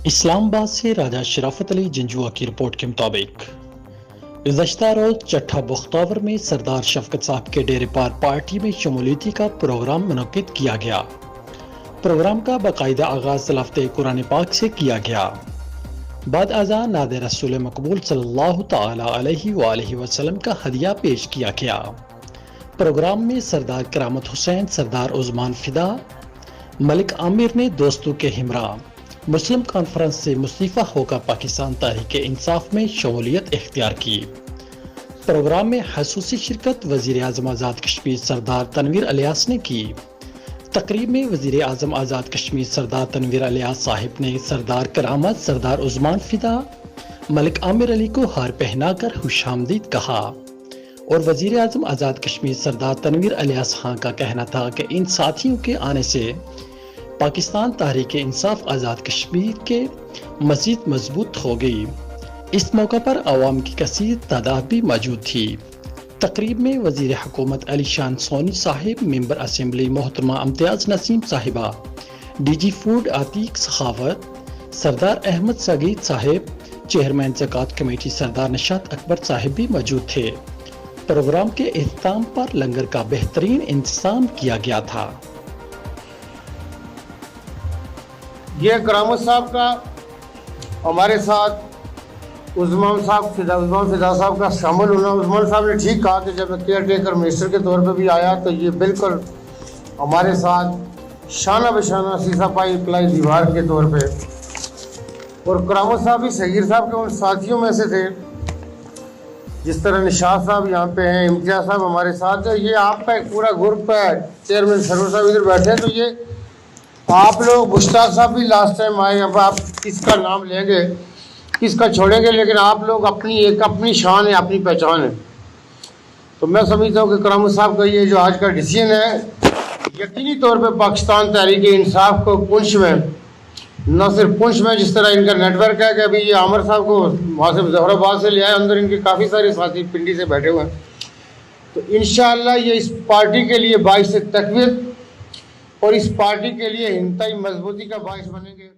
اسلام آباد سے راجہ شرافت علی جنجوعہ کی رپورٹ کے مطابق گزشتہ روز چٹھا بختاور میں سردار شفقت صاحب کے ڈیرے پر پارٹی میں شمولیتی کا پروگرام منعقد کیا گیا۔ پروگرام کا باقاعدہ آغاز تلاوت قرآن پاک سے کیا گیا۔ بعد ازاں نعت رسول مقبول صلی اللہ تعالی علیہ وآلہ وسلم کا ہدیہ پیش کیا گیا۔ پروگرام میں سردار کرامت حسین، سردار عثمان فدا، ملک عامر نے دوستوں کے ہمراہ مسلم کانفرنس سے مستعفی ہو کر پاکستان تحریک انصاف میں شمولیت اختیار کی۔ پروگرام میں خصوصی شرکت وزیر اعظم آزاد کشمیر سردار تنویر الیاس نے کی۔ تقریب میں وزیر اعظم آزاد کشمیر سردار تنویر الیاس صاحب نے سردار کرامت، سردار عثمان فدا، ملک عامر علی کو ہار پہنا کر خوش آمدید کہا، اور وزیر اعظم آزاد کشمیر سردار تنویر الیاس خان کا کہنا تھا کہ ان ساتھیوں کے آنے سے پاکستان تحریک انصاف آزاد کشمیر کے مزید مضبوط ہو گئی۔ اس موقع پر عوام کی کثیر تعداد بھی موجود تھی۔ تقریب میں وزیر حکومت علی شان سونی صاحب، ممبر اسمبلی محترمہ امتیاز نسیم صاحبہ، ڈی جی فوڈ عتیق سخاوت، سردار احمد سعید صاحب، چیئرمین زکوٰۃ کمیٹی سردار نشاط اکبر صاحب بھی موجود تھے۔ پروگرام کے اختتام پر لنگر کا بہترین انتظام کیا گیا تھا۔ یہ کرامت صاحب کا ہمارے ساتھ عثمان فدا صاحب کا شامل ہونا، عثمان صاحب نے ٹھیک کہا کہ جب میں کیئر ٹیکر منسٹر کے طور پہ بھی آیا تو یہ بالکل ہمارے ساتھ شانہ بشانہ سیسا پائی پلائی دیوار کے طور پہ، اور کرامت صاحب بھی صغیر صاحب کے ان ساتھیوں میں سے تھے، جس طرح نشاط صاحب یہاں پہ ہیں، امتیاز صاحب ہمارے ساتھ ہیں، یہ آپ کا ایک پورا گروپ ہے۔ چیئرمین سرور صاحب ادھر بیٹھے ہیں، تو یہ آپ لوگ مشتاق صاحب بھی لاسٹ ٹائم آئے، اب آپ کس کا نام لیں گے کس کا چھوڑیں گے، لیکن آپ لوگ اپنی شان ہے، اپنی پہچان ہے۔ تو میں سمجھتا ہوں کہ کرامت صاحب کا یہ جو آج کا ڈیسیژن ہے، یقینی طور پہ پاکستان تحریک انصاف کو پنچ میں، نہ صرف پنچ میں جس طرح ان کا نیٹ ورک ہے کہ ابھی یہ عامر صاحب کو وہاں سے ظفر آباد سے لے آئے، اندر ان کے کافی سارے ساتھی پنڈی سے بیٹھے ہوئے ہیں، تو انشاءاللہ یہ اس پارٹی کے لیے باعث تقویت اور اس پارٹی کے لیے انتہائی مضبوطی کا باعث بنیں گے۔